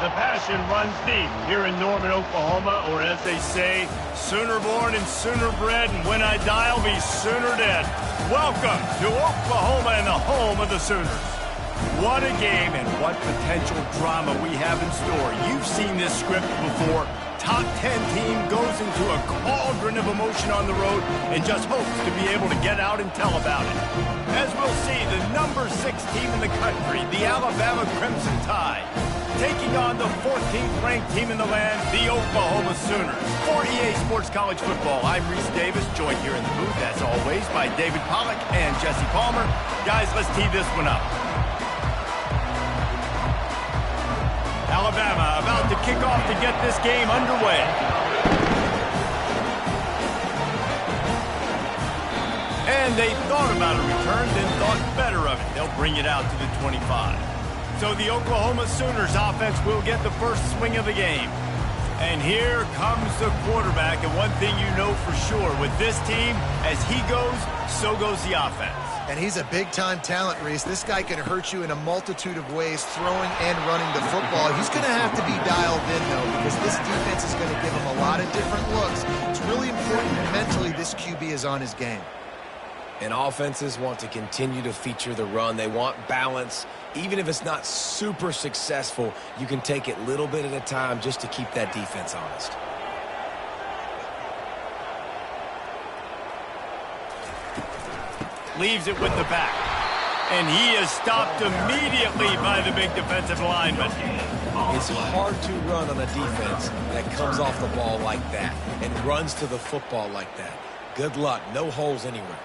The passion runs deep here in Norman, Oklahoma, or as they say, sooner born and sooner bred, and when I die, I'll be sooner dead. Welcome to Oklahoma and the home of the Sooners. What a game and what potential drama we have in store. You've seen this script before. Top 10 team goes into a cauldron of emotion on the road and just hopes to be able to get out and tell about it. As we'll see, the number 6 team in the country, the Alabama Crimson Tide, taking on the 14th ranked team in the land, the Oklahoma Sooners. For EA Sports College Football, I'm Reese Davis, joined here in the booth, as always, by David Pollack and Jesse Palmer. Guys, let's tee this one up. Alabama about to kick off to get this game underway. And they thought about a return, then thought better of it. They'll bring it out to the 25. So the Oklahoma Sooners offense will get the first swing of the game. And here comes the quarterback. And one thing you know for sure, with this team, as he goes, so goes the offense. And he's a big-time talent, Reese. This guy can hurt you in a multitude of ways, throwing and running the football. He's going to have to be dialed in, though, because this defense is going to give him a lot of different looks. It's really important mentally this QB is on his game. And offenses want to continue to feature the run. They want balance. Even if it's not super successful, you can take it little bit at a time just to keep that defense honest. Leaves it with the back. And he is stopped immediately by the big defensive lineman. It's hard to run on a defense that comes off the ball like that and runs to the football like that. Good luck. No holes anywhere.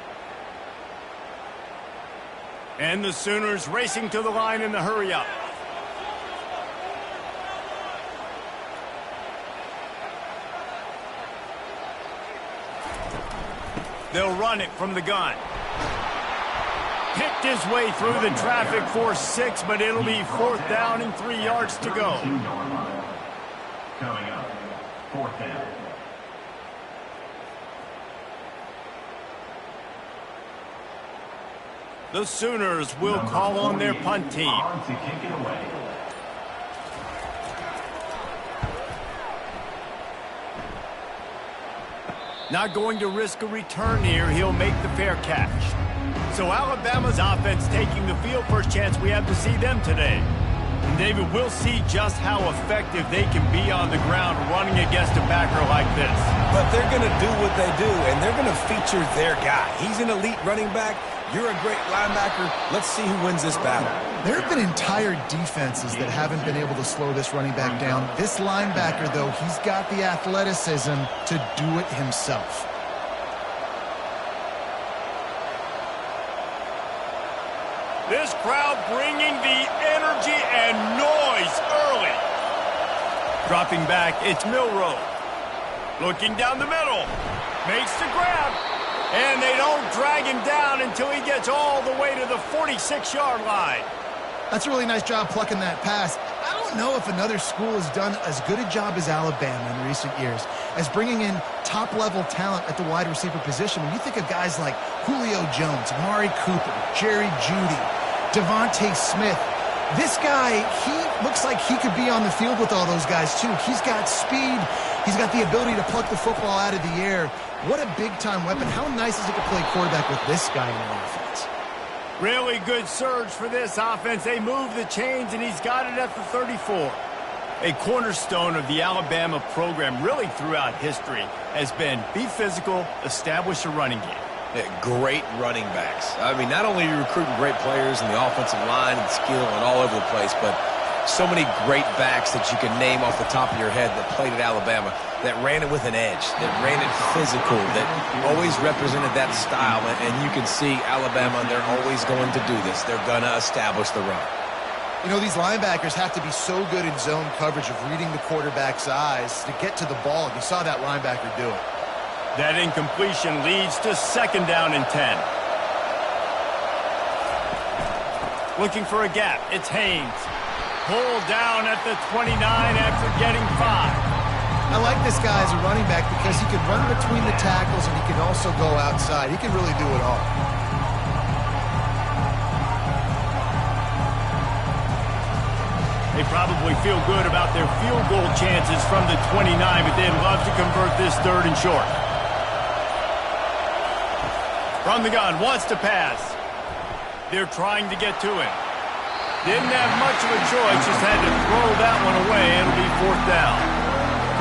And the Sooners racing to the line in the hurry-up. They'll run it from the gun. Picked his way through the traffic for 6, but it'll be 4th down and 3 yards to go. Coming up, 4th down. The Sooners will call on their punt team. To kick it away. Not going to risk a return here. He'll make the fair catch. So Alabama's offense taking the field. First chance we have to see them today. And David, we'll see just how effective they can be on the ground running against a backer like this. But they're going to do what they do, and they're going to feature their guy. He's an elite running back. You're a great linebacker. Let's see who wins this battle. There have been entire defenses that haven't been able to slow this running back down. This linebacker, though, he's got the athleticism to do it himself. This crowd bringing the energy and noise early. Dropping back, it's Milroe. Looking down the middle. Makes the grab. And they don't drag him down until he gets all the way to the 46-yard line. That's a really nice job plucking that pass. I don't know if another school has done as good a job as Alabama in recent years as bringing in top-level talent at the wide receiver position. When you think of guys like Julio Jones, Amari Cooper, Jerry Jeudy, Devontae Smith, this guy, he looks like he could be on the field with all those guys, too. He's got speed. He's got the ability to pluck the football out of the air. What a big-time weapon. How nice is it to play quarterback with this guy in the offense? Really good surge for this offense. They move the chains, and he's got it at the 34. A cornerstone of the Alabama program really throughout history has been be physical, establish a running game. Great running backs. I mean, not only are you recruiting great players in the offensive line and skill and all over the place, but so many great backs that you can name off the top of your head that played at Alabama, that ran it with an edge, that ran it physical, that always represented that style. And you can see Alabama, they're always going to do this. They're going to establish the run. You know, these linebackers have to be so good in zone coverage of reading the quarterback's eyes to get to the ball. And you saw that linebacker do it. That incompletion leads to 2nd down and 10. Looking for a gap. It's Haynes. Pulled down at the 29 after getting 5. I like this guy as a running back because he can run between the tackles and he can also go outside. He can really do it all. They probably feel good about their field goal chances from the 29, but they'd love to convert this 3rd and short. From the gun, wants to pass. They're trying to get to him. Didn't have much of a choice, just had to throw that one away. It'll be 4th down.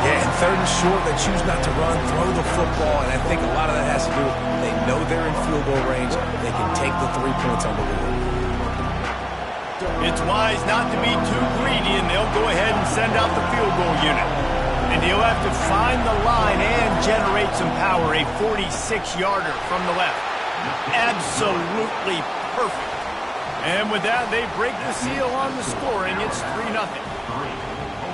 Yeah, and 3rd and short, they choose not to run, throw the football, and I think a lot of that has to do with they know they're in field goal range. They can take the 3 points on the board. It's wise not to be too greedy, and they'll go ahead and send out the field goal unit. And he'll have to find the line and generate some power, a 46-yarder from the left. Absolutely perfect. And with that, they break the seal on the scoring. It's 3-0.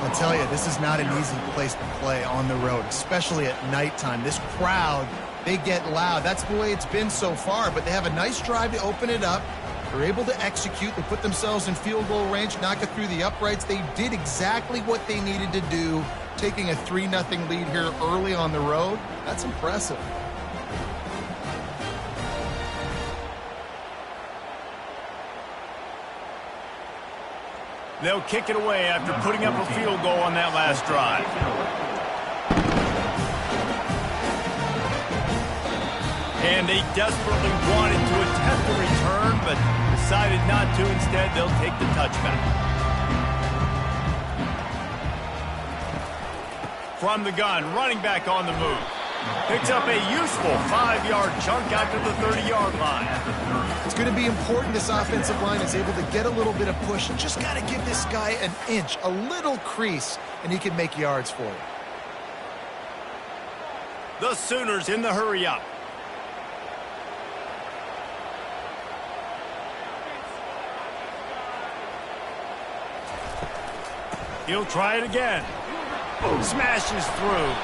I'll tell you, this is not an easy place to play on the road, especially at nighttime. This crowd, they get loud. That's the way it's been so far, but they have a nice drive to open it up. They're able to execute. They put themselves in field goal range, knock it through the uprights. They did exactly what they needed to do, taking a 3-0 lead here early on the road. That's impressive. They'll kick it away after putting up a field goal on that last drive. And they desperately wanted to attempt the return, but decided not to. Instead, they'll take the touchback. From the gun, running back on the move. Picks up a useful 5-yard chunk out to the 30-yard line. It's going to be important this offensive line is able to get a little bit of push. You just got to give this guy an inch, a little crease, and he can make yards for you. The Sooners in the hurry-up. He'll try it again. Smashes through.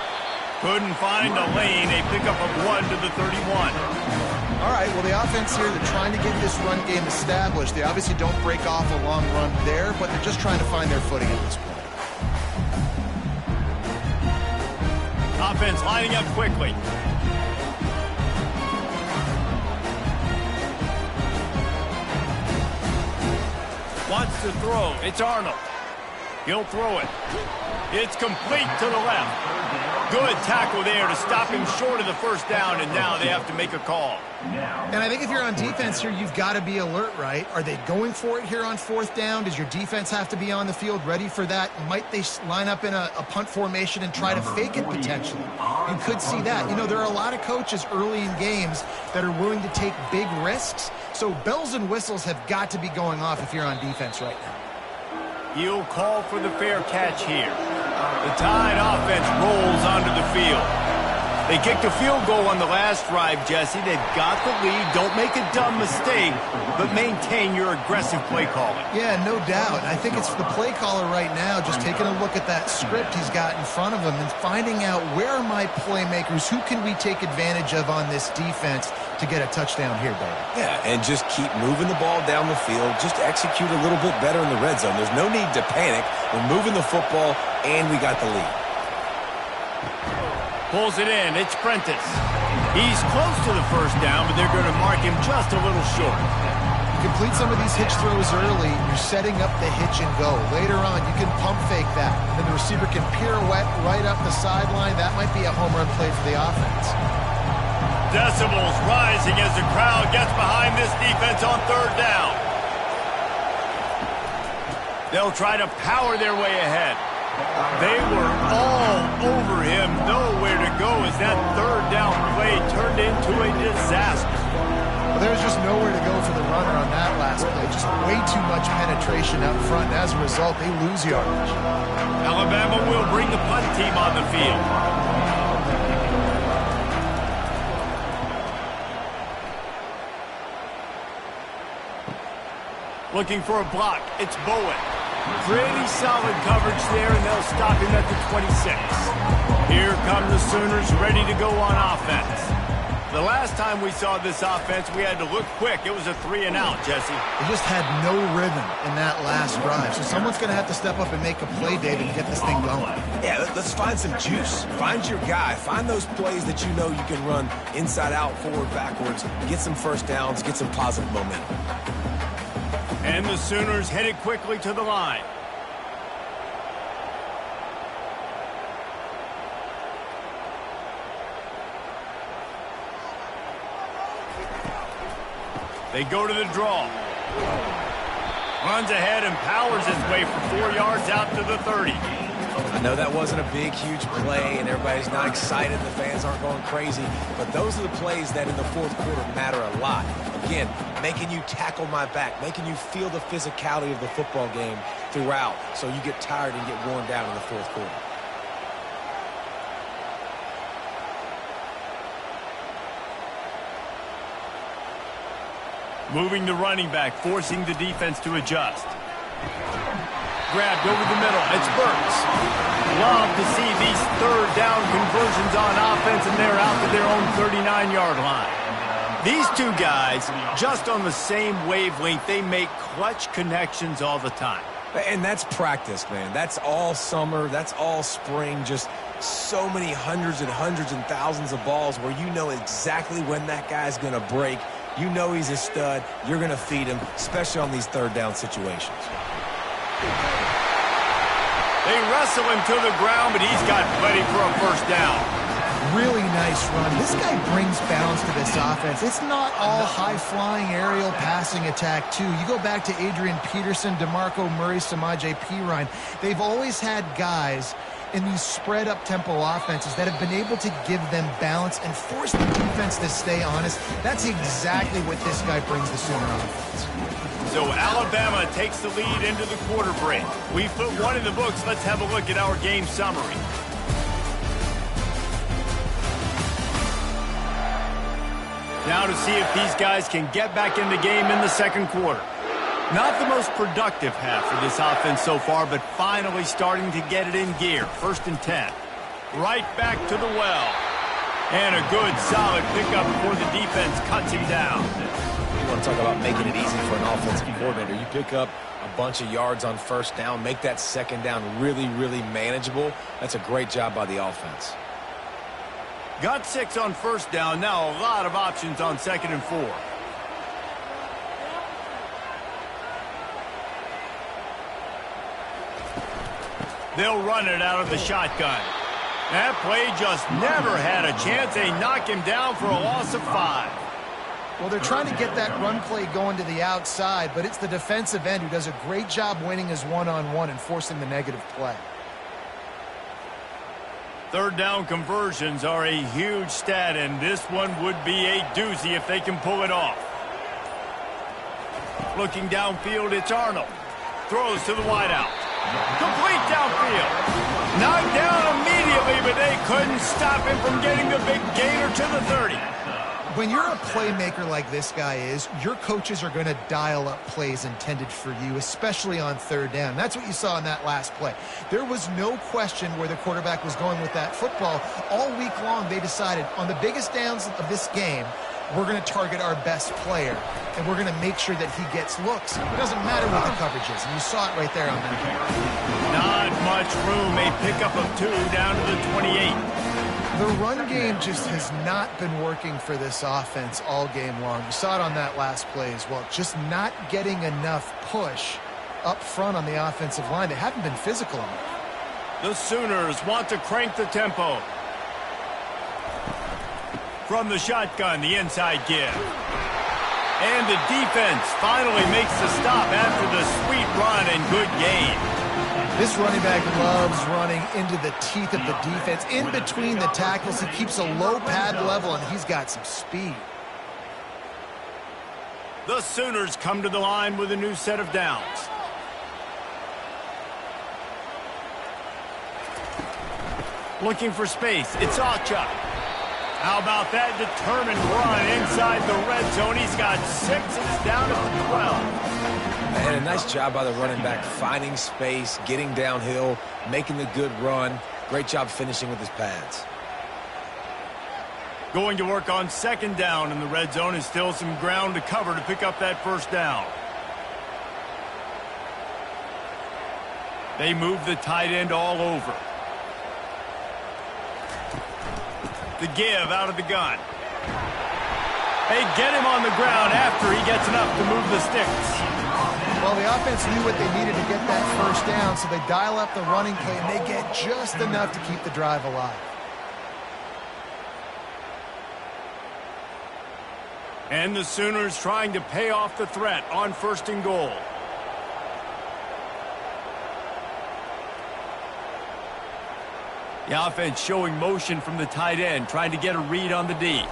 Couldn't find a lane. A pickup of 1 to the 31. All right, well, the offense here, they're trying to get this run game established. They obviously don't break off a long run there, but they're just trying to find their footing at this point. Offense lining up quickly. Wants to throw. It's Arnold. He'll throw it. It's complete to the left. Good tackle there to stop him short of the 1st down, and now they have to make a call. And I think if you're on defense here, you've got to be alert, right? Are they going for it here on 4th down? Does your defense have to be on the field ready for that? Might they line up in a punt formation and try to fake it potentially? You could see that. You know, there are a lot of coaches early in games that are willing to take big risks, so bells and whistles have got to be going off if you're on defense right now. He'll call for the fair catch here. The Tide offense rolls onto the field. They kicked a field goal on the last drive, Jesse. They've got the lead. Don't make a dumb mistake, but maintain your aggressive play calling. Yeah, no doubt. I think it's the play caller right now just taking a look at that script he's got in front of him and finding out where are my playmakers, who can we take advantage of on this defense to get a touchdown here, David. Yeah, and just keep moving the ball down the field. Just execute a little bit better in the red zone. There's no need to panic. We're moving the football, and we got the lead. Pulls it in. It's Prentice. He's close to the 1st down, but they're going to mark him just a little short. You complete some of these hitch throws early, you're setting up the hitch and go. Later on, you can pump fake that. Then the receiver can pirouette right up the sideline. That might be a home run play for the offense. Decibels rising as the crowd gets behind this defense on 3rd down. They'll try to power their way ahead. They were all over him, nowhere to go as that 3rd down play turned into a disaster. Well, there was just nowhere to go for the runner on that last play. Just way too much penetration up front, and as a result, they lose yardage. Alabama will bring the punt team on the field. Looking for a block. It's Bowen. Pretty solid coverage there, and they'll stop him at the 26. Here come the Sooners ready to go on offense. The last time we saw this offense, we had to look quick. It was a 3-and-out, Jesse. They just had no rhythm in that last drive. So someone's going to have to step up and make a play, David, and get this thing going. Yeah, let's find some juice. Find your guy. Find those plays that you know you can run inside out, forward, backwards. Get some 1st downs. Get some positive momentum. And the Sooners headed quickly to the line. They go to the draw. Runs ahead and powers his way for 4 yards out to the 30. I know that wasn't a big, huge play, and everybody's not excited. The fans aren't going crazy. But those are the plays that in the fourth quarter matter a lot. Again, making you tackle my back, making you feel the physicality of the football game throughout so you get tired and get worn down in the fourth quarter. Moving the running back, forcing the defense to adjust. Grabbed over the middle. It's Burks. Love to see these third down conversions on offense, and they're out to their own 39-yard line. These two guys, just on the same wavelength, they make clutch connections all the time. And that's practice, man. That's all summer. That's all spring. Just so many hundreds and thousands of balls where you know exactly when that guy's going to break. You know he's a stud. You're going to feed him, especially on these third down situations. They wrestle him to the ground, but he's got plenty for a first down. Really nice run. This guy brings balance to this offense. It's not all high-flying aerial passing attack, too. You go back to Adrian Peterson, DeMarco Murray, Samaje Perine. They've always had guys in these spread-up tempo offenses that have been able to give them balance and force the defense to stay honest. That's exactly what this guy brings the Sooner offense. So Alabama takes the lead into the quarter break. We've put one in the books. Let's have a look at our game summary. Now to see if these guys can get back in the game in the second quarter. Not the most productive half for this offense so far, but finally starting to get it in gear. 1st and 10. Right back to the well. And a good, solid pickup before the defense cuts him down. You want to talk about making it easy for an offensive coordinator. You pick up a bunch of yards on first down, make that second down really, really manageable. That's a great job by the offense. Got 6 on first down. Now a lot of options on 2nd and 4. They'll run it out of the shotgun. That play just never had a chance. They knock him down for a loss of 5. Well, they're trying to get that run play going to the outside, but it's the defensive end who does a great job winning his one-on-one and forcing the negative play. Third down conversions are a huge stat, and this one would be a doozy if they can pull it off. Looking downfield, it's Arnold. Throws to the wideout. Complete downfield. Knocked down immediately, but they couldn't stop him from getting the big gainer to the 30. When you're a playmaker like this guy is, your coaches are going to dial up plays intended for you, especially on third down. That's what you saw in that last play. There was no question where the quarterback was going with that football. All week long, they decided on the biggest downs of this game, we're going to target our best player, and we're going to make sure that he gets looks. It doesn't matter what the coverage is, and you saw it right there on that play. Not much room. A pickup of 2 down to the 28. The run game just has not been working for this offense all game long. You saw it on that last play as well. Just not getting enough push up front on the offensive line. They haven't been physical enough. The Sooners want to crank the tempo. From the shotgun, the inside give. And the defense finally makes the stop after the sweet run and good gain. This running back loves running into the teeth of the defense. In between the tackles, he keeps a low pad level, and he's got some speed. The Sooners come to the line with a new set of downs. Looking for space. It's Acha. How about that determined run inside the red zone? He's got 6 and it's down at the 12. And a nice job by the running back, finding space, getting downhill, making the good run. Great job finishing with his pads. Going to work on 2nd down in the red zone, and still some ground to cover to pick up that first down. They move the tight end all over. The give out of the gun. They get him on the ground after he gets enough to move the sticks. Well, the offense knew what they needed to get that first down, so they dial up the running play, and they get just enough to keep the drive alive. And the Sooners trying to pay off the threat on 1st and goal. The offense showing motion from the tight end, trying to get a read on the D.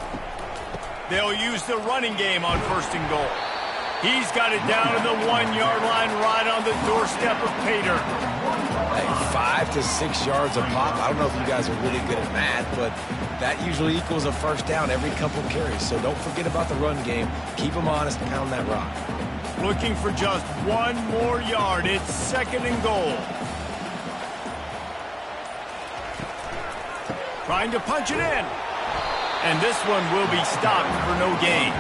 They'll use the running game on 1st and goal. He's got it down to the 1-yard line right on the doorstep of Pater. Hey, 5 to 6 yards a pop. I don't know if you guys are really good at math, but that usually equals a first down every couple carries. So don't forget about the run game. Keep them honest and pound that rock. Looking for just 1 more yard. It's 2nd and goal. Trying to punch it in. And this one will be stopped for no gain.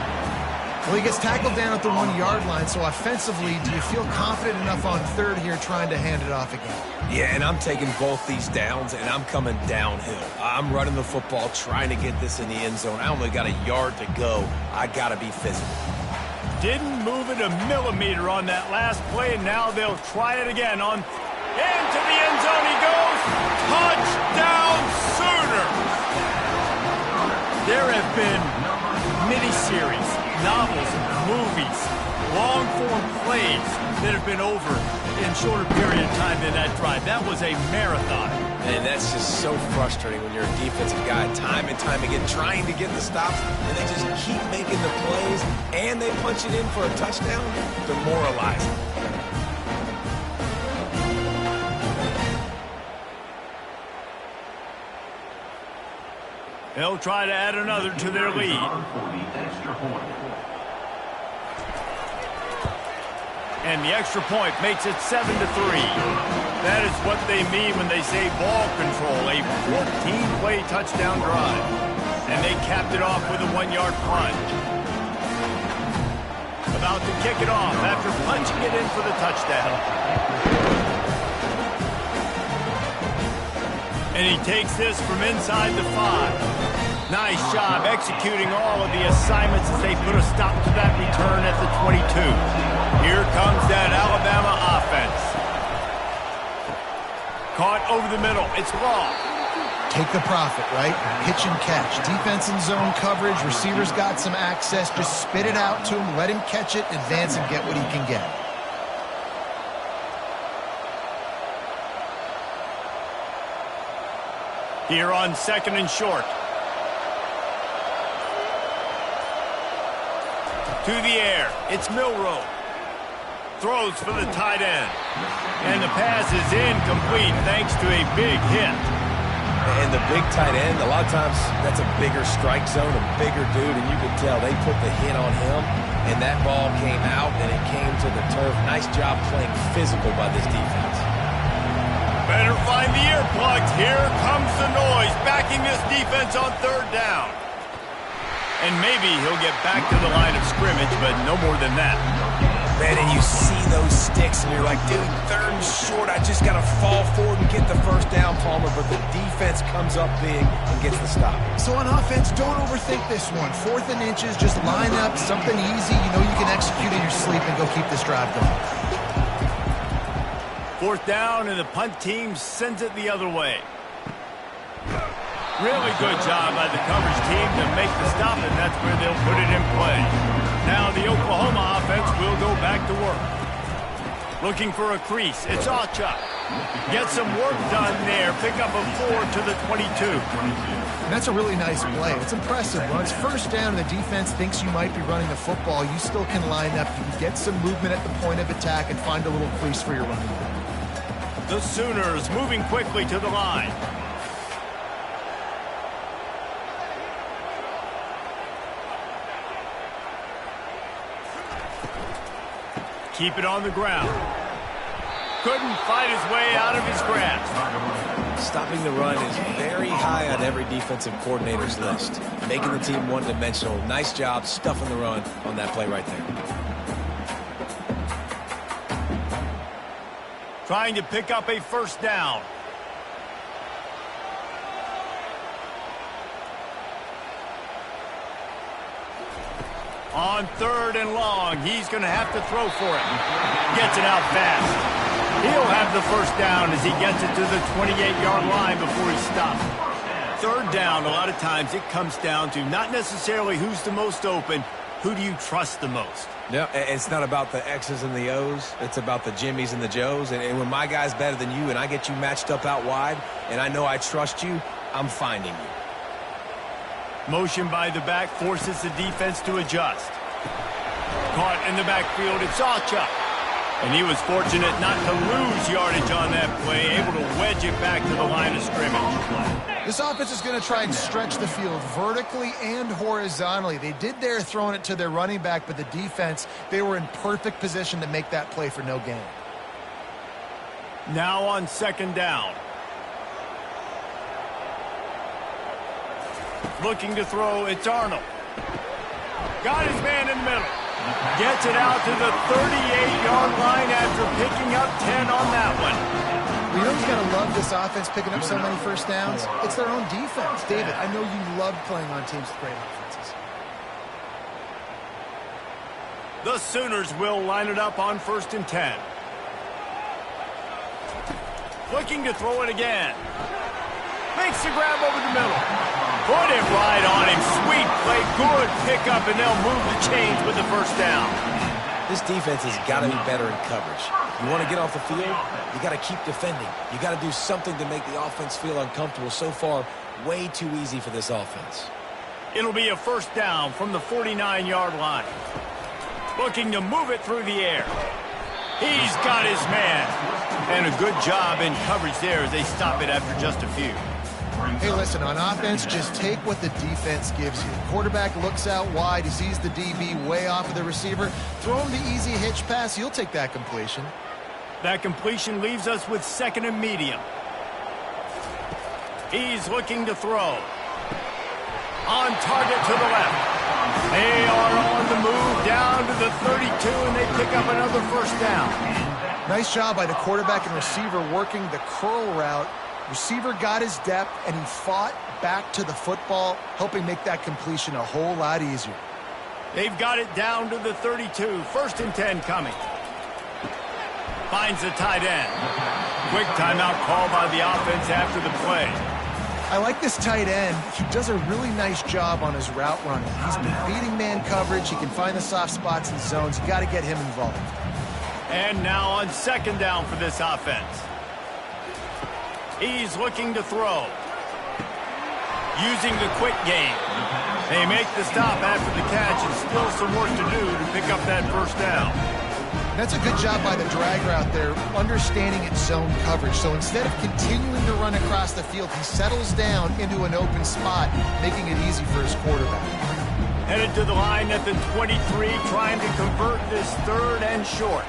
Well, he gets tackled down at the 1-yard line, so offensively, do you feel confident enough on 3rd here trying to hand it off again? Yeah, and I'm taking both these downs, and I'm coming downhill. I'm running the football, trying to get this in the end zone. I only got a yard to go. I got to be physical. Didn't move it a millimeter on that last play, and now they'll try it again on... Into the end zone he goes! Touchdown Sooners! There have been miniseries, novels, movies, long-form plays that have been over in shorter period of time than that drive. That was a marathon. And that's just so frustrating when you're a defensive guy, time and time again, trying to get the stops, and they just keep making the plays, and they punch it in for a touchdown. Demoralizing. They'll try to add another to their lead. And the extra point makes it 7-3. That is what they mean when they say ball control, a 14-play touchdown drive. And they capped it off with a 1-yard plunge. About to kick it off after punching it in for the touchdown. And he takes this from inside the 5. Nice job executing all of the assignments as they put a stop to that return at the 22. Here comes that Alabama offense. Caught over the middle. It's Law. Take the profit, right? Pitch and catch. Defense in zone coverage. Receivers got some access. Just spit it out to him. Let him catch it, advance, and get what he can get. Here on 2nd and short. To the air. It's Milroe. Throws for the tight end. And the pass is incomplete thanks to a big hit. And the big tight end, a lot of times that's a bigger strike zone, a bigger dude, and you could tell they put the hit on him, and that ball came out, and it came to the turf. Nice job playing physical by this defense. Better find the earplugs. Here comes the noise, backing this defense on 3rd down. And maybe he'll get back to the line of scrimmage, but no more than that. Man, and you see those sticks, and you're like, dude, 3rd and short. I just got to fall forward and get the first down, Palmer. But the defense comes up big and gets the stop. So on offense, don't overthink this one. 4th and inches, just line up, something easy. You know you can execute in your sleep and go keep this drive going. 4th down, and the punt team sends it the other way. Really good job by the coverage team to make the stop, and that's where they'll put it in play. Now the Oklahoma offense will go back to work. Looking for a crease. It's Acha. Get some work done there. Pick up a 4 to the 22. And that's a really nice play. It's impressive. When it's 1st down and the defense thinks you might be running the football, you still can line up. You can get some movement at the point of attack and find a little crease for your running back. The Sooners moving quickly to the line. Keep it on the ground. Couldn't fight his way out of his grasp. Stopping the run is very high on every defensive coordinator's list. Making the team one-dimensional. Nice job stuffing the run on that play right there. Trying to pick up a 1st down. On 3rd and long, he's going to have to throw for it. Gets it out fast. He'll have the 1st down as he gets it to the 28-yard line before he stops. 3rd down, a lot of times it comes down to not necessarily who's the most open, Who do you trust the most? No, it's not about the X's and the O's. It's about the Jimmys and the Joes. And when my guy's better than you and I get you matched up out wide and I know I trust you, I'm finding you. Motion by the back forces the defense to adjust. Caught in the backfield, it's Sawchuk. And he was fortunate not to lose yardage on that play, able to wedge it back to the line of scrimmage. This offense is going to try and stretch the field vertically and horizontally. They did there throwing it to their running back, but the defense, they were in perfect position to make that play for no gain. Now on second down. Looking to throw, it's Arnold. Got his man in the middle. Gets it out to the 38-yard line after picking up 10 on that one. You know who's going to love this offense picking up so many first downs? It's their own defense. David, I know you love playing on teams with great offenses. The Sooners will line it up on 1st and 10. Looking to throw it again. Makes the grab over the middle. Put it right on him. Sweet play. Good pickup, and they'll move the chains with the first down. This defense has got to be better in coverage. You want to get off the field, you got to keep defending. You got to do something to make the offense feel uncomfortable. So far, way too easy for this offense. It'll be a first down from the 49-yard line. Looking to move it through the air. He's got his man. And a good job in coverage there as they stop it after just a few. Hey, listen, on offense, just take what the defense gives you. Quarterback looks out wide. He sees the DB way off of the receiver. Throw him the easy hitch pass. You'll take that completion. That completion leaves us with 2nd and medium. He's looking to throw. On target to the left. They are on the move down to the 32, and they pick up another first down. Nice job by the quarterback and receiver working the curl route. Receiver got his depth, and he fought back to the football, helping make that completion a whole lot easier. They've got it down to the 32. 1st and 10 coming. Finds the tight end. Quick timeout call by the offense after the play. I like this tight end. He does a really nice job on his route running. He's been beating man coverage. He can find the soft spots and zones. You got to get him involved. And now on 2nd down for this offense. He's looking to throw. Using the quick game. They make the stop after the catch and still some work to do to pick up that first down. That's a good job by the drag route there, understanding its zone coverage. So instead of continuing to run across the field, he settles down into an open spot, making it easy for his quarterback. Headed to the line at the 23, trying to convert this 3rd and short.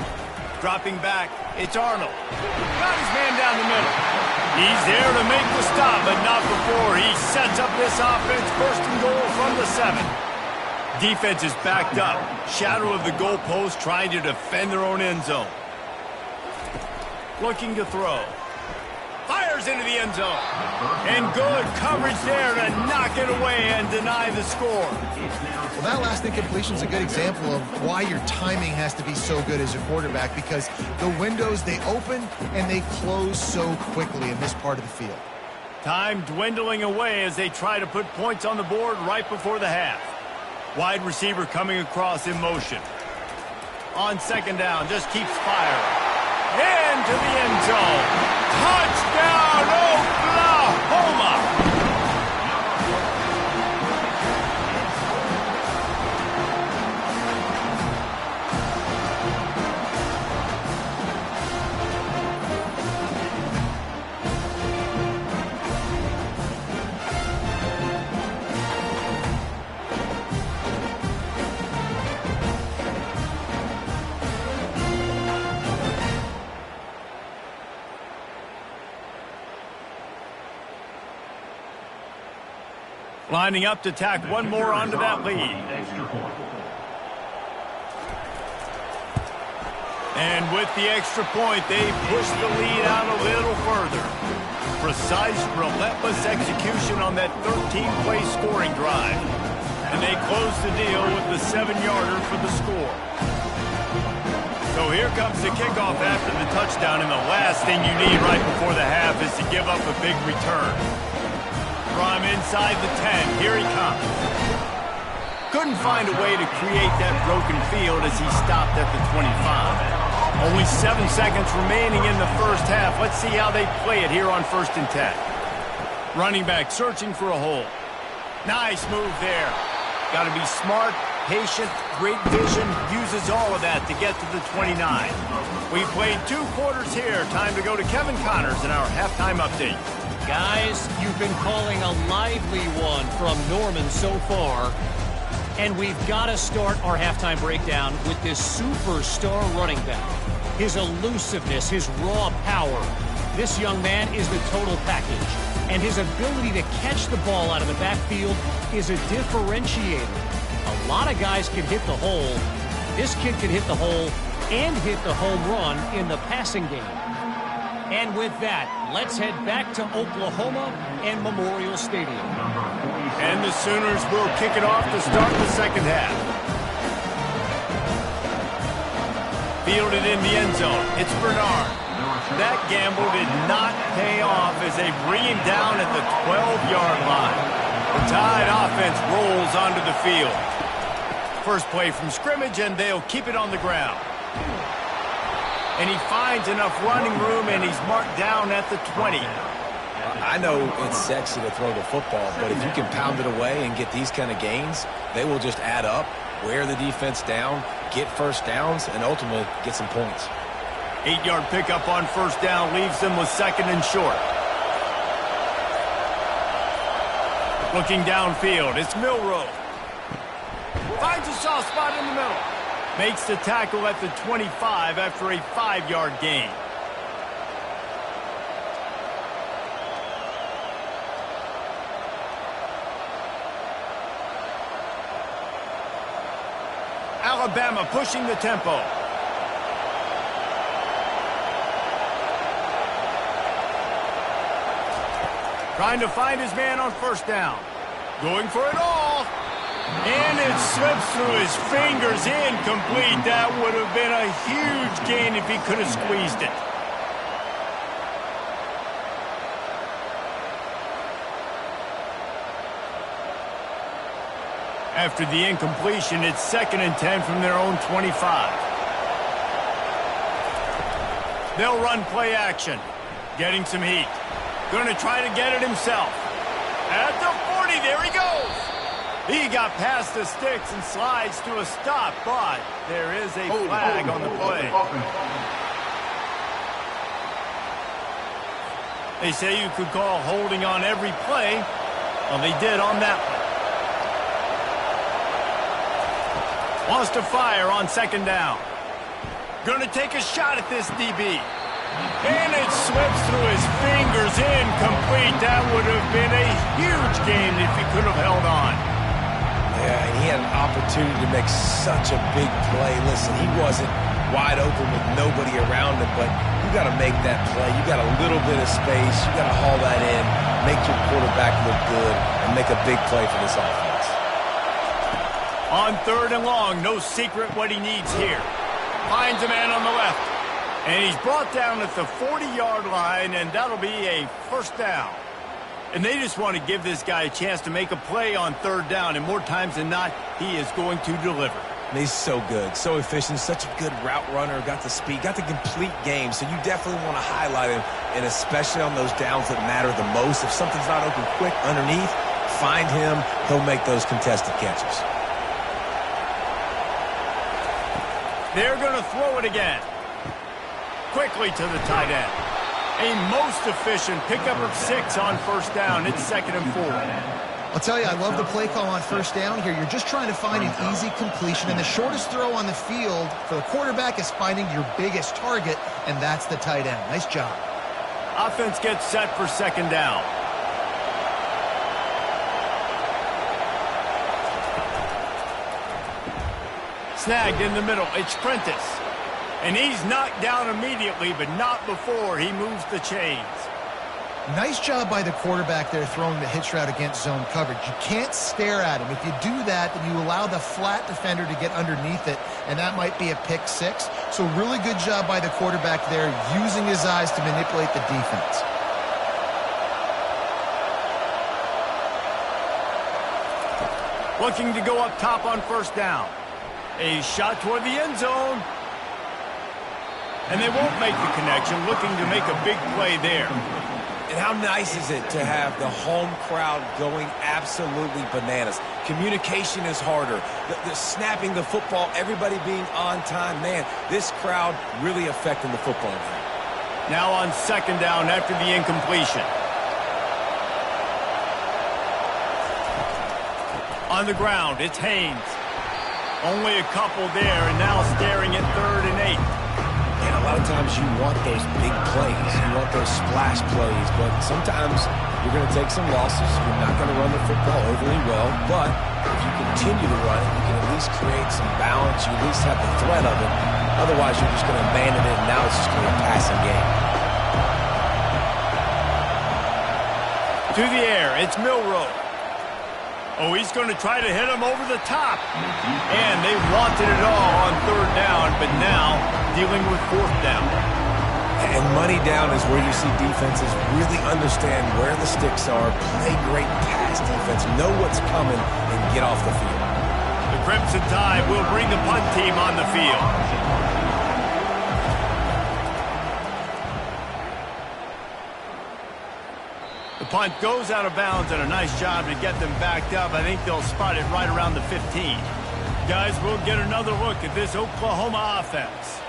Dropping back, it's Arnold. Got his man down the middle. He's there to make the stop, but not before he sets up this offense. 1st and goal from the 7. Defense is backed up. Shadow of the goalpost, trying to defend their own end zone. Looking to throw. Fires into the end zone. And good coverage there to knock it away and deny the score. Well, that last incompletion is a good example of why your timing has to be so good as a quarterback, because the windows, they open and they close so quickly in this part of the field. Time dwindling away as they try to put points on the board right before the half. Wide receiver coming across in motion. On 2nd down, just keeps firing. Into the end zone. Touchdown, Oklahoma! Lining up to tack one more onto that lead. And with the extra point, they push the lead out a little further. Precise, relentless execution on that 13-play scoring drive. And they close the deal with the 7-yarder for the score. So here comes the kickoff after the touchdown, and the last thing you need right before the half is to give up a big return. From inside the 10, here he comes. Couldn't find a way to create that broken field as he stopped at the 25. Only 7 seconds remaining in the first half. Let's see how they play it here on 1st and 10. Running back searching for a hole. Nice move there. Got to be smart, patient, great vision. Uses all of that to get to the 29. We played 2 quarters here. Time to go to Kevin Connors in our halftime update. Guys, you've been calling a lively one from Norman so far. And we've got to start our halftime breakdown with this superstar running back. His elusiveness, his raw power. This young man is the total package. And his ability to catch the ball out of the backfield is a differentiator. A lot of guys can hit the hole. This kid can hit the hole and hit the home run in the passing game. And with that, let's head back to Oklahoma and Memorial Stadium. And the Sooners will kick it off to start the second half. Fielded in the end zone. It's Bernard. That gamble did not pay off as they bring him down at the 12-yard line. The Tide offense rolls onto the field. First play from scrimmage, and they'll keep it on the ground. And he finds enough running room, and he's marked down at the 20. I know it's sexy to throw the football, but if you can pound it away and get these kind of gains, they will just add up, wear the defense down, get first downs, and ultimately get some points. 8-yard pickup on first down leaves them with 2nd and short. Looking downfield, it's Milroe. Finds a soft spot in the middle. Makes the tackle at the 25 after a 5-yard gain. Alabama pushing the tempo. Trying to find his man on first down. Going for it all. And it slips through his fingers, incomplete. That would have been a huge gain if he could have squeezed it. After the incompletion, it's 2nd and 10 from their own 25. They'll run play action. Getting some heat. Going to try to get it himself. At the 40, there he goes. He got past the sticks and slides to a stop, but there is a flag on the play. They say you could call holding on every play. Well, they did on that one. Wants to fire on 2nd down. Going to take a shot at this DB. And it slips through his fingers, incomplete. That would have been a huge gain if he could have held on. Yeah, and he had an opportunity to make such a big play. Listen, he wasn't wide open with nobody around him, but you got to make that play. You got a little bit of space. You got to haul that in, make your quarterback look good, and make a big play for this offense. On 3rd and long, no secret what he needs here. Finds a man on the left. And he's brought down at the 40-yard line, and that'll be a first down. And they just want to give this guy a chance to make a play on 3rd down, and more times than not, he is going to deliver. And he's so good, so efficient, such a good route runner, got the speed, got the complete game, so you definitely want to highlight him, and especially on those downs that matter the most. If something's not open quick underneath, find him, he'll make those contested catches. They're going to throw it again. Quickly to the tight end. A most efficient pickup of 6 on first down. It's 2nd and 4. I'll tell you, I love the play call on first down here. You're just trying to find an easy completion, and the shortest throw on the field for the quarterback is finding your biggest target, and that's the tight end. Nice job. Offense gets set for 2nd down. Snagged in the middle. It's Prentice. And he's knocked down immediately, but not before he moves the chains. Nice job by the quarterback there throwing the hitch route against zone coverage. You can't stare at him. If you do that, then you allow the flat defender to get underneath it, and that might be a pick 6. So really good job by the quarterback there, using his eyes to manipulate the defense. Looking to go up top on first down. A shot toward the end zone. And they won't make the connection, looking to make a big play there. And how nice is it to have the home crowd going absolutely bananas? Communication is harder. The snapping the football, everybody being on time. Man, this crowd really affecting the football game. Now on second down after the incompletion. On the ground, it's Haynes. Only a couple there, and now staring at 3rd and 8. And a lot of times you want those big plays. You want those splash plays. But sometimes you're going to take some losses. You're not going to run the football overly well. But if you continue to run it, you can at least create some balance. You at least have the threat of it. Otherwise, you're just going to abandon it, and now it's just going to be a passing game. To the air, it's Milroe. Oh, he's going to try to hit him over the top. And they wanted it all on 3rd down, but now dealing with 4th down. And money down is where you see defenses really understand where the sticks are, play great pass defense, know what's coming, and get off the field. The Crimson Tide will bring the punt team on the field. The punt goes out of bounds, and a nice job to get them backed up. I think they'll spot it right around the 15. Guys, we'll get another look at this Oklahoma offense.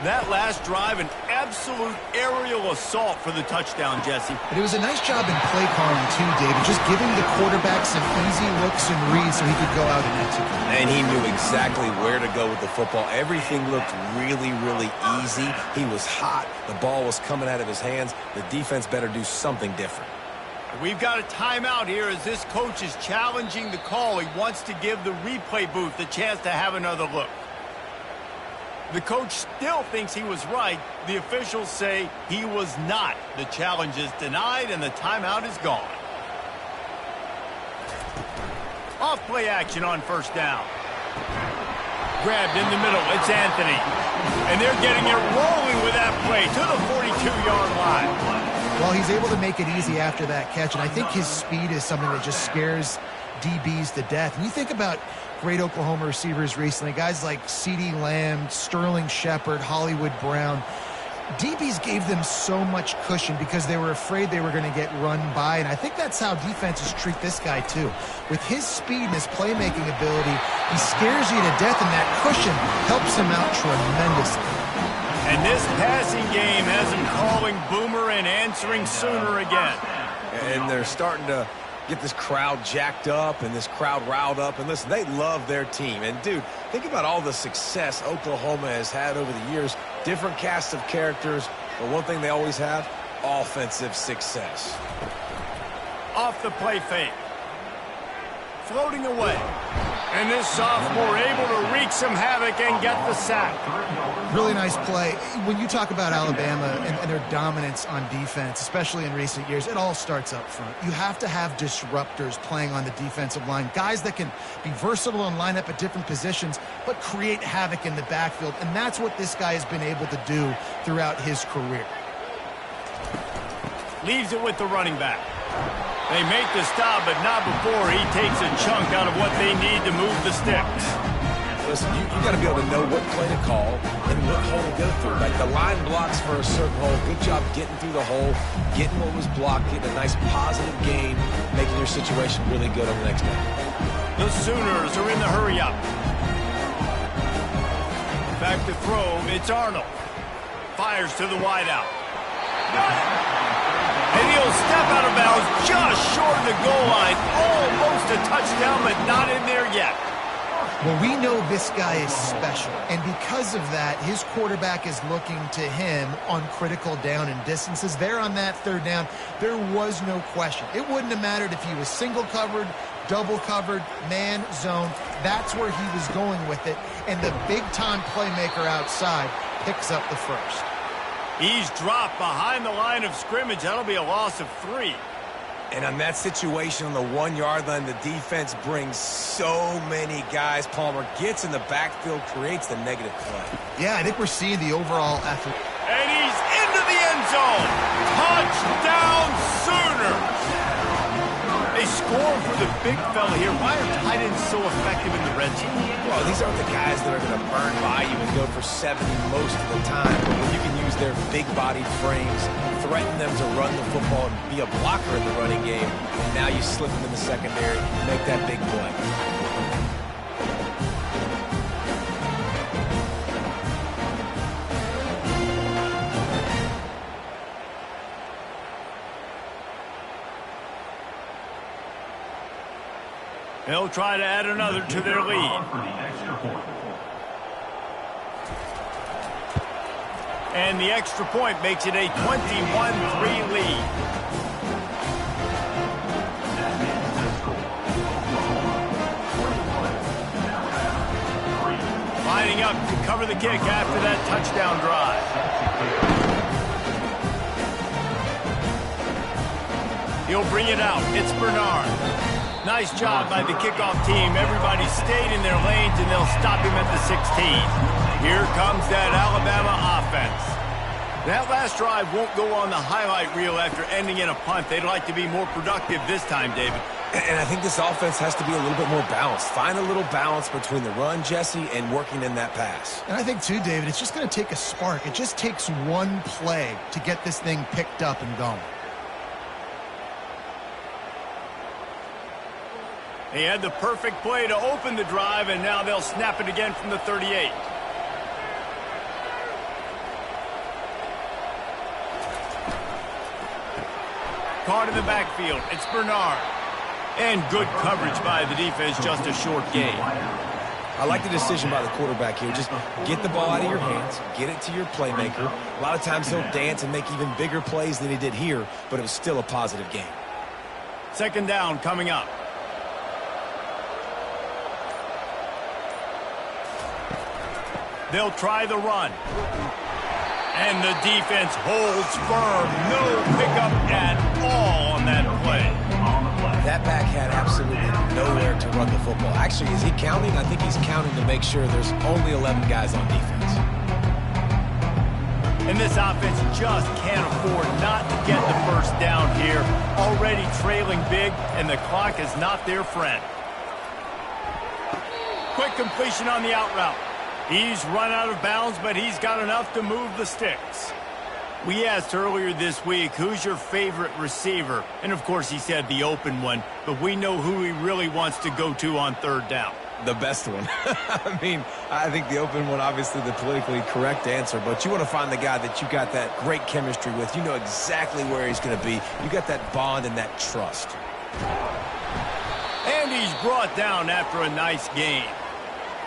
That last drive, an absolute aerial assault for the touchdown, Jesse. But it was a nice job in play calling, too, David, just giving the quarterback some easy looks and reads so he could go out and execute. And he knew exactly where to go with the football. Everything looked really, really easy. He was hot. The ball was coming out of his hands. The defense better do something different. We've got a timeout here as this coach is challenging the call. He wants to give the replay booth the chance to have another look. The coach still thinks he was right. The officials say he was not. The challenge is denied and the timeout is gone. Off play action on first down. Grabbed in the middle. It's Anthony. And they're getting it rolling with that play to the 42-yard line. Well, he's able to make it easy after that catch, and I think his speed is something that just scares DBs to death. When you think about great Oklahoma receivers recently, guys like CeeDee Lamb, Sterling Shepard, Hollywood Brown, DBs gave them so much cushion because they were afraid they were going to get run by, and I think that's how defenses treat this guy too. With his speed and his playmaking ability, he scares you to death, and that cushion helps him out tremendously. And this passing game has him calling Boomer and answering Sooner again. And they're starting to get this crowd jacked up and this crowd riled up. And listen, they love their team. And, dude, think about all the success Oklahoma has had over the years. Different cast of characters. But one thing they always have, offensive success. Off the play fake. Floating away. And this sophomore able to wreak some havoc and get the sack. Really nice play. When you talk about Alabama and their dominance on defense, especially in recent years, it all starts up front. You have to have disruptors playing on the defensive line, guys that can be versatile and line up at different positions, but create havoc in the backfield. And that's what this guy has been able to do throughout his career. Leaves it with the running back. They make the stop, but not before he takes a chunk out of what they need to move the sticks. Listen, you got to be able to know what play to call and what hole to go through. Like the line blocks for a certain hole. Good job getting through the hole, getting what was blocked, getting a nice positive gain, making your situation really good on the next down. The Sooners are in the hurry-up. Back to throw, it's Arnold. Fires to the wideout. And he'll step out of bounds just short of the goal line. Almost a touchdown, but not in there yet. Well, we know this guy is special, and because of that, his quarterback is looking to him on critical down and distances. There on that 3rd down, there was no question. It wouldn't have mattered if he was single covered, double covered, man, zone. That's where he was going with it, and the big-time playmaker outside picks up the first. He's dropped behind the line of scrimmage. That'll be a loss of 3. And on that situation on the 1-yard line, the defense brings so many guys. Palmer gets in the backfield, creates the negative play. Yeah, I think we're seeing the overall effort. And he's into the end zone. Touchdown Sooners. They going for the big fella here. Why are tight ends so effective in the red zone? Well, these aren't the guys that are going to burn by you and go for 70 most of the time. But when you can use their big-bodied frames, threaten them to run the football and be a blocker in the running game, and now you slip them in the secondary, make that big play. They'll try to add another to their lead. And the extra point makes it a 21-3 lead. Lining up to cover the kick after that touchdown drive. He'll bring it out. It's Bernard. Nice job by the kickoff team. Everybody stayed in their lanes, and they'll stop him at the 16. Here comes that Alabama offense. That last drive won't go on the highlight reel after ending in a punt. They'd like to be more productive this time, David. And I think this offense has to be a little bit more balanced. Find a little balance between the run, Jesse, and working in that pass. And I think, too, David, it's just going to take a spark. It just takes one play to get this thing picked up and going. He had the perfect play to open the drive, and now they'll snap it again from the 38. Caught in the backfield. It's Bernard. And good coverage by the defense, just a short gain. I like the decision by the quarterback here. Just get the ball out of your hands, get it to your playmaker. A lot of times he'll dance and make even bigger plays than he did here, but it was still a positive game. Second down coming up. They'll try the run. And the defense holds firm. No pickup at all on that play. That back had absolutely nowhere to run the football. Actually, is he counting? I think he's counting to make sure there's only 11 guys on defense. And this offense just can't afford not to get the first down here. Already trailing big, and the clock is not their friend. Quick completion on the out route. He's run out of bounds, but he's got enough to move the sticks. We asked earlier this week, who's your favorite receiver? And, of course, he said the open one, but we know who he really wants to go to on third down. The best one. I mean, I think the open one, obviously the politically correct answer, but you want to find the guy that you got that great chemistry with. You know exactly where he's going to be. You got that bond and that trust. And he's brought down after a nice gain.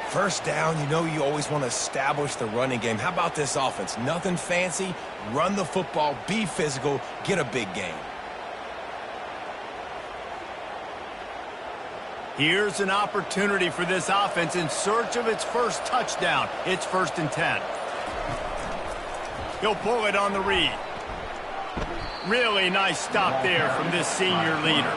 First down, you know you always want to establish the running game. How about this offense? Nothing fancy. Run the football, be physical, get a big gain. Here's an opportunity for this offense in search of its first touchdown. It's 1st and 10. He'll pull it on the read. Really nice stop there from this senior leader.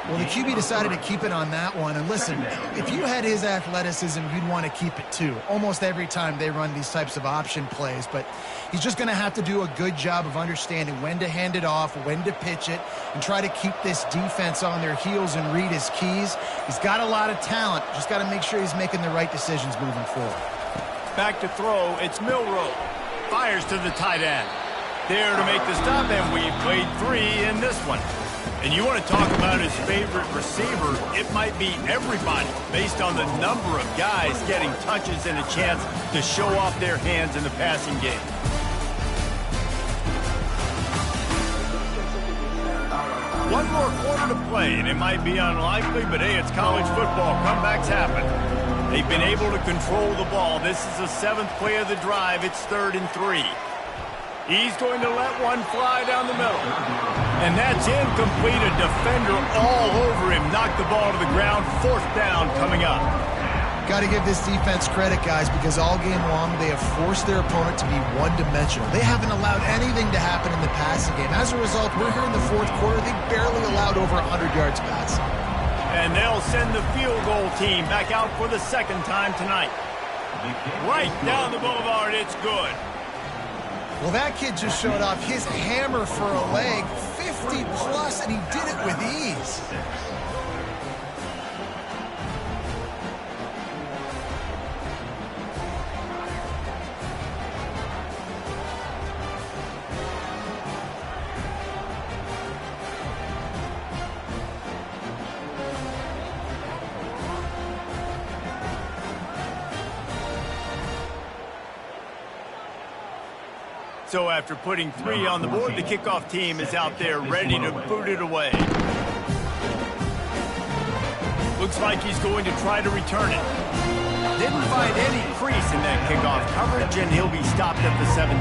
Well, the QB decided to keep it on that one. And listen, if you had his athleticism, you'd want to keep it too. Almost every time they run these types of option plays. But he's just going to have to do a good job of understanding when to hand it off, when to pitch it, and try to keep this defense on their heels and read his keys. He's got a lot of talent. Just got to make sure he's making the right decisions moving forward. Back to throw. It's Milroe. Fires to the tight end. There to make the stop, and we played 3 in this one. And you want to talk about his favorite receiver, it might be everybody based on the number of guys getting touches and a chance to show off their hands in the passing game. One more quarter to play, and it might be unlikely, but hey, it's college football. Comebacks happen. They've been able to control the ball. This is the 7th play of the drive. It's 3rd and 3. He's going to let one fly down the middle. And that's incomplete. A defender all over him. Knocked the ball to the ground. 4th down coming up. Got to give this defense credit, guys, because all game long they have forced their opponent to be one-dimensional. They haven't allowed anything to happen in the passing game. As a result, we're here in the 4th quarter. They barely allowed over 100 yards passing. And they'll send the field goal team back out for the 2nd time tonight. Right down the boulevard. It's good. Well, that kid just showed off his hammer for a leg, 50-plus, and he did it with ease. So after putting 3 on the board, the kickoff team is out there ready to boot it away. Looks like he's going to try to return it. Didn't find any crease in that kickoff coverage, and he'll be stopped at the 17.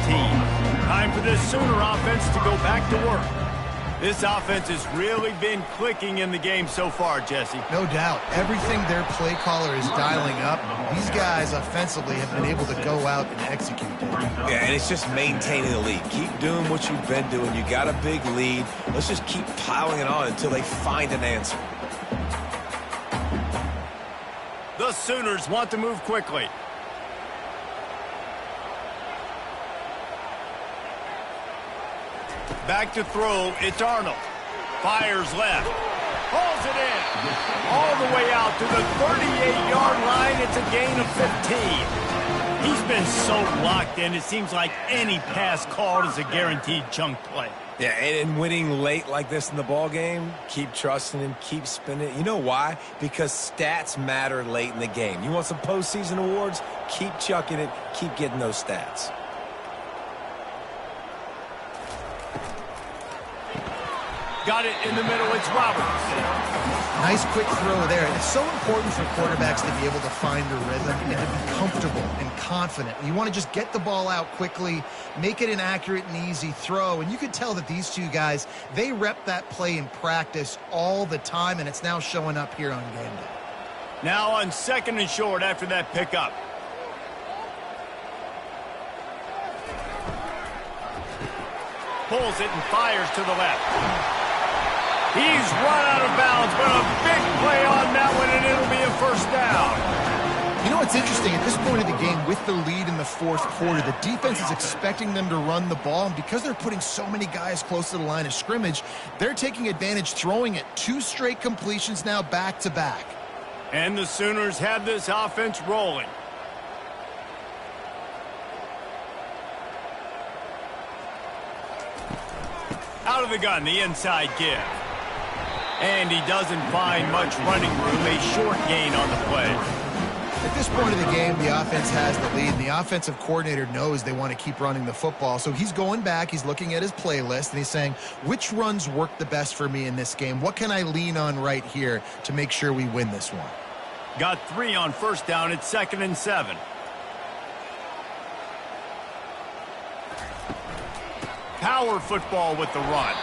Time for this Sooner offense to go back to work. This offense has really been clicking in the game so far, Jesse. No doubt. Everything their play caller is dialing up, these guys offensively have been able to go out and execute it. Yeah, and it's just maintaining the lead. Keep doing what you've been doing. You got a big lead. Let's just keep piling it on until they find an answer. The Sooners want to move quickly. Back to throw, it's Arnold. Fires left. Pulls it in. All the way out to the 38-yard line. It's a gain of 15. He's been so locked in, it seems like any pass called is a guaranteed chunk play. Yeah, and winning late like this in the ball game, keep trusting him, keep spinning it. You know why? Because stats matter late in the game. You want some postseason awards? Keep chucking it, keep getting those stats. Got it in the middle, it's Roberts. Nice quick throw there. It's so important for quarterbacks to be able to find a rhythm and to be comfortable and confident. You want to just get the ball out quickly, make it an accurate and easy throw. And you could tell that these two guys, they rep that play in practice all the time, and it's now showing up here on game day. Now on 2nd and short after that pickup. Pulls it and fires to the left. He's run out of bounds, but a big play on that one, and it'll be a first down. You know what's interesting? At this point of the game, with the lead in the 4th quarter, the defense is expecting them to run the ball, and because they're putting so many guys close to the line of scrimmage, they're taking advantage, throwing it 2 straight completions now back-to-back. And the Sooners have this offense rolling. Out of the gun, the inside give. And he doesn't find much running room, a short gain on the play. At this point of the game, the offense has the lead, and the offensive coordinator knows they want to keep running the football. So he's going back, he's looking at his playlist, and he's saying, which runs work the best for me in this game? What can I lean on right here to make sure we win this one? Got 3 on first down, it's 2nd and 7. Power football with the run.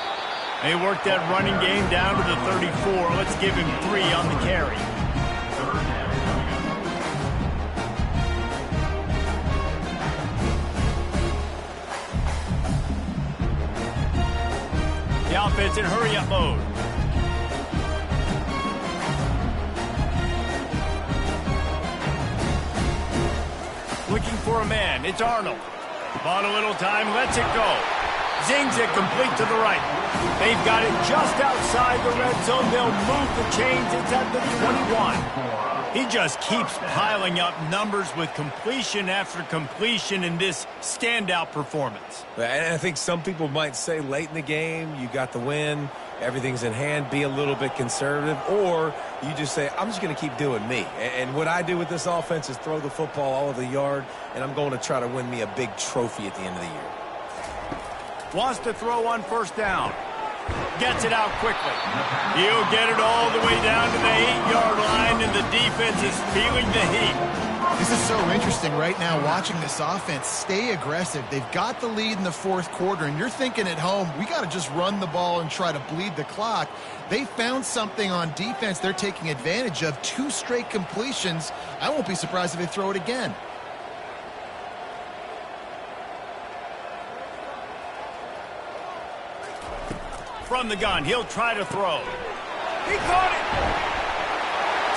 They worked that running game down to the 34. Let's give him 3 on the carry. The offense in hurry-up mode. Looking for a man. It's Arnold. Bought a little time, lets it go. Zings it complete to the right. They've got it just outside the red zone. They'll move the chains. It's at the 21. He just keeps piling up numbers with completion after completion in this standout performance. And I think some people might say late in the game, you got the win, everything's in hand, be a little bit conservative, or you just say, I'm just going to keep doing me. And what I do with this offense is throw the football all over the yard, and I'm going to try to win me a big trophy at the end of the year. Wants to throw on first down. Gets it out quickly. He'll get it all the way down to the 8-yard line, and the defense is feeling the heat. This is so interesting right now watching this offense stay aggressive. They've got the lead in the 4th quarter, and you're thinking at home, we got to just run the ball and try to bleed the clock. They found something on defense they're taking advantage of. 2 straight completions. I won't be surprised if they throw it again. From the gun, he'll try to throw. He caught it!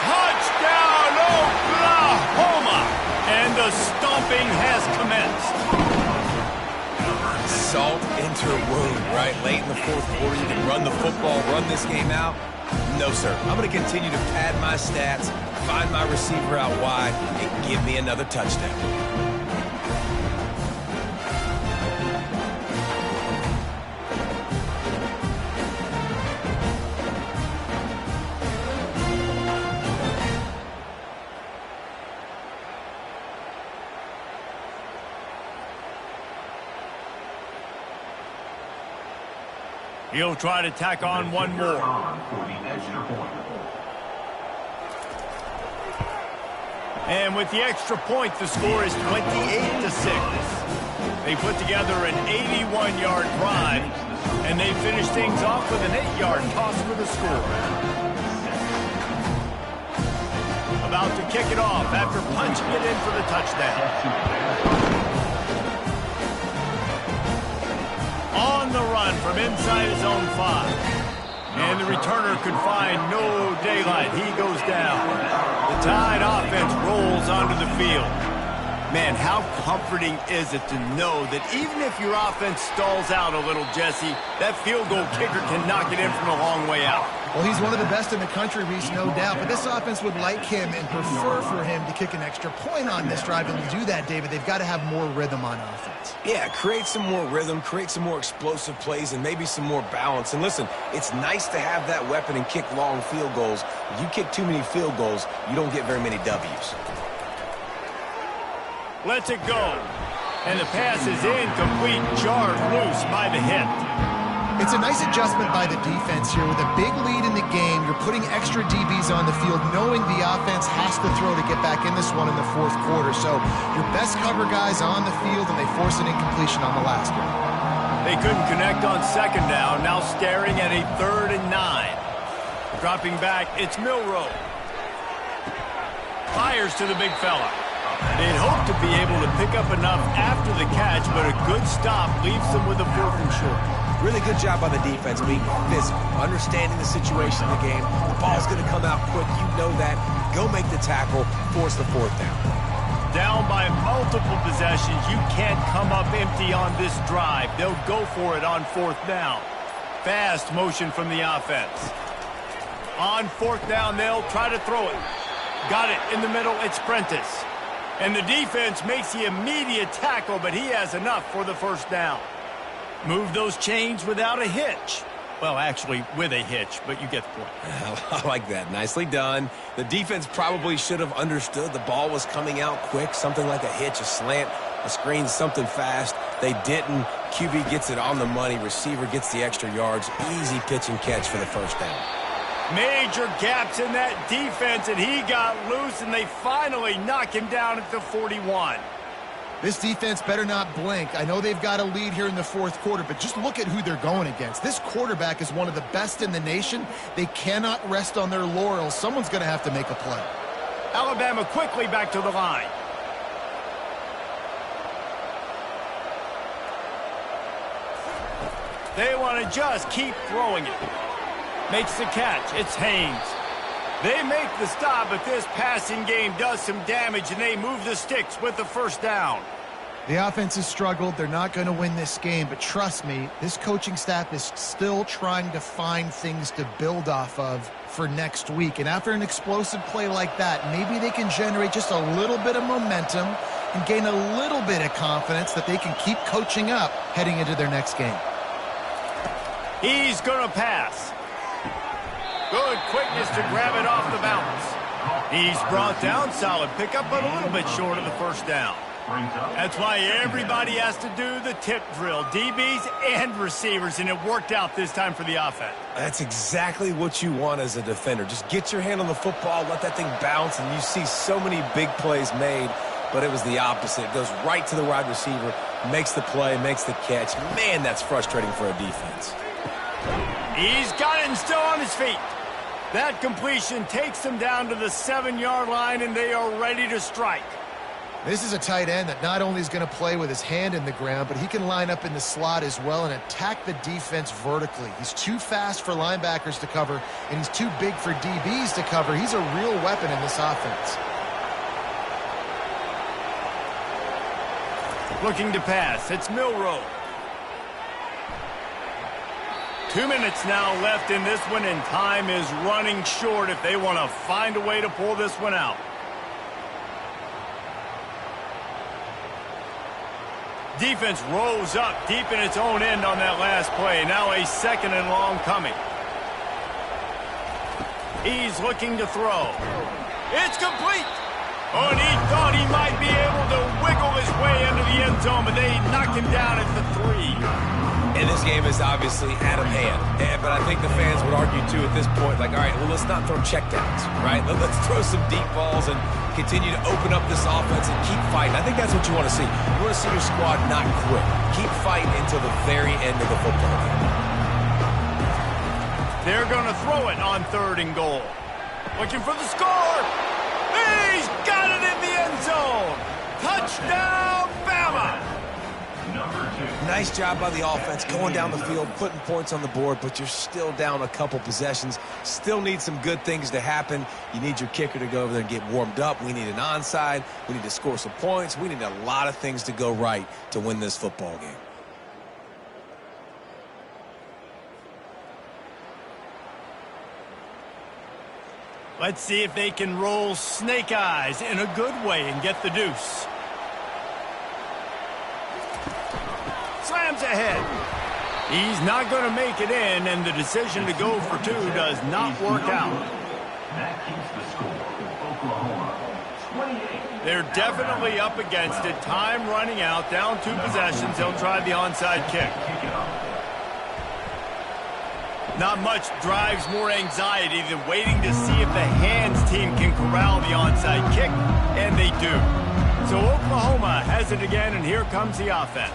Touchdown, Oklahoma! And the stomping has commenced. Salt into a wound, right? Late in the 4th quarter, you can run the football, run this game out. No, sir. I'm going to continue to pad my stats, find my receiver out wide, and give me another touchdown. He'll try to tack on one more. For the extra point. And with the extra point, the score is 28-6. They put together an 81-yard drive, and they finish things off with an 8-yard toss for the score. About to kick it off after punching it in for the touchdown. On the run from inside his own 5. And the returner could find no daylight. He goes down. The Tide offense rolls onto the field. Man, how comforting is it to know that even if your offense stalls out a little, Jesse, that field goal kicker can knock it in from a long way out. Well, he's one of the best in the country, Reese, no doubt. But this offense would like him and prefer for him to kick an extra point on this drive. And to do that, David, they've got to have more rhythm on offense. Yeah, create some more rhythm, create some more explosive plays, and maybe some more balance. And listen, it's nice to have that weapon and kick long field goals. If you kick too many field goals, you don't get very many W's. Lets it go. And the pass is incomplete, jarred loose by the hit. It's a nice adjustment by the defense here. With a big lead in the game, you're putting extra DBs on the field, knowing the offense has to throw to get back in this one in the fourth quarter. So your best cover guys on the field, and they force an incompletion on the last one. They couldn't connect on second down, now staring at a 3rd and 9. Dropping back, it's Milroe. Fires to the big fella. They'd hoped to be able to pick up enough after the catch, but a good stop leaves them with a 4th and short. Really good job by the defense, being physical, understanding the situation in the game. The ball's going to come out quick. You know that. Go make the tackle, force the 4th down. Down by multiple possessions. You can't come up empty on this drive. They'll go for it on 4th down. Fast motion from the offense. On 4th down, they'll try to throw it. Got it in the middle. It's Prentice. And the defense makes the immediate tackle, but he has enough for the 1st down. Move those chains without a hitch. Well, actually, with a hitch, but you get the point. I like that. Nicely done. The defense probably should have understood the ball was coming out quick, something like a hitch, a slant, a screen, something fast. They didn't. QB gets it on the money. Receiver gets the extra yards. Easy pitch and catch for the 1st down. Major gaps in that defense, and he got loose, and they finally knock him down at the 41. This defense better not blink. I know they've got a lead here in the fourth quarter, but just look at who they're going against. This quarterback is one of the best in the nation. They cannot rest on their laurels. Someone's going to have to make a play. Alabama quickly back to the line. They want to just keep throwing it. Makes the catch. It's Haynes. They make the stop, but this passing game does some damage, and they move the sticks with the 1st down. The offense has struggled. They're not going to win this game, but trust me, this coaching staff is still trying to find things to build off of for next week. And after an explosive play like that, maybe they can generate just a little bit of momentum and gain a little bit of confidence that they can keep coaching up heading into their next game. He's going to pass. Good quickness to grab it off the bounce. He's brought down, solid pickup, but a little bit short of the 1st down. That's why everybody has to do the tip drill, DBs and receivers, and it worked out this time for the offense. That's exactly what you want as a defender. Just get your hand on the football, let that thing bounce, and you see so many big plays made, but it was the opposite. It goes right to the wide receiver, makes the play, makes the catch. Man, that's frustrating for a defense. He's got it and still on his feet. That completion takes them down to the 7-yard line, and they are ready to strike. This is a tight end that not only is going to play with his hand in the ground, but he can line up in the slot as well and attack the defense vertically. He's too fast for linebackers to cover, and he's too big for DBs to cover. He's a real weapon in this offense. Looking to pass. It's Milroe. 2 minutes now left in this one, and time is running short if they want to find a way to pull this one out. Defense rose up deep in its own end on that last play. Now a 2nd and long coming. He's looking to throw. It's complete. Oh, and he thought he might be able to wiggle his way into the end zone, but they knocked him down at the 3. And this game is obviously out of hand. But I think the fans would argue, too, at this point, like, all right, well, let's not throw checkdowns, right? Let's throw some deep balls and continue to open up this offense and keep fighting. I think that's what you want to see. You want to see your squad not quit. Keep fighting until the very end of the football game. They're going to throw it on 3rd and goal. Looking for the score. He's got it in the end zone. Touchdown, Bama. Nice job by the offense going down the field, putting points on the board, but you're still down a couple possessions. Still need some good things to happen. You need your kicker to go over there and get warmed up. We need an onside. We need to score some points. We need a lot of things to go right to win this football game. Let's see if they can roll snake eyes in a good way and get the deuce. Slams ahead. He's not going to make it in, and the decision to go for 2 does not work out. That keeps the score. Oklahoma, 28. They're definitely up against it. Time running out. Down 2 possessions. They'll try the onside kick. Not much drives more anxiety than waiting to see if the hands team can corral the onside kick, and they do. So Oklahoma has it again, and here comes the offense.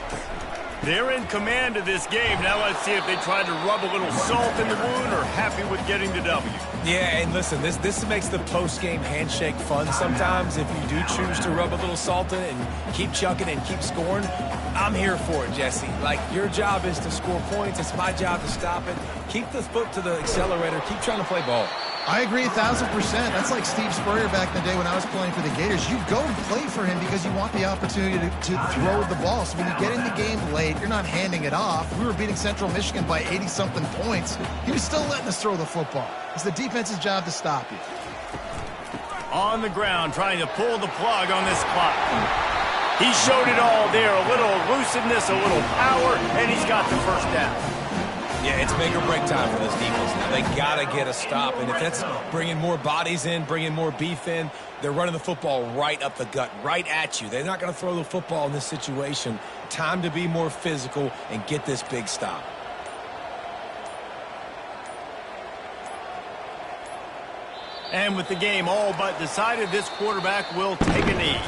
They're in command of this game. Now let's see if they try to rub a little salt in the wound or happy with getting the W. Yeah, and listen, this makes the post-game handshake fun sometimes. If you do choose to rub a little salt in it and keep chucking and keep scoring, I'm here for it, Jesse. Like, your job is to score points. It's my job to stop it. Keep the foot to the accelerator. Keep trying to play ball. I agree 1,000%. That's like Steve Spurrier back in the day when I was playing for the Gators. You go and play for him because you want the opportunity to throw the ball. So when you get in the game late, you're not handing it off. We were beating Central Michigan by 80-something points. He was still letting us throw the football. It's the defense's job to stop you. On the ground, trying to pull the plug on this clock. He showed it all there. A little elusiveness, a little power, and he's got the first down. Yeah, it's make or break time for this defense. Now, they got to get a stop. And if that's bringing more bodies in, bringing more beef in, they're running the football right up the gut, right at you. They're not going to throw the football in this situation. Time to be more physical and get this big stop. And with the game all but decided, this quarterback will take a knee.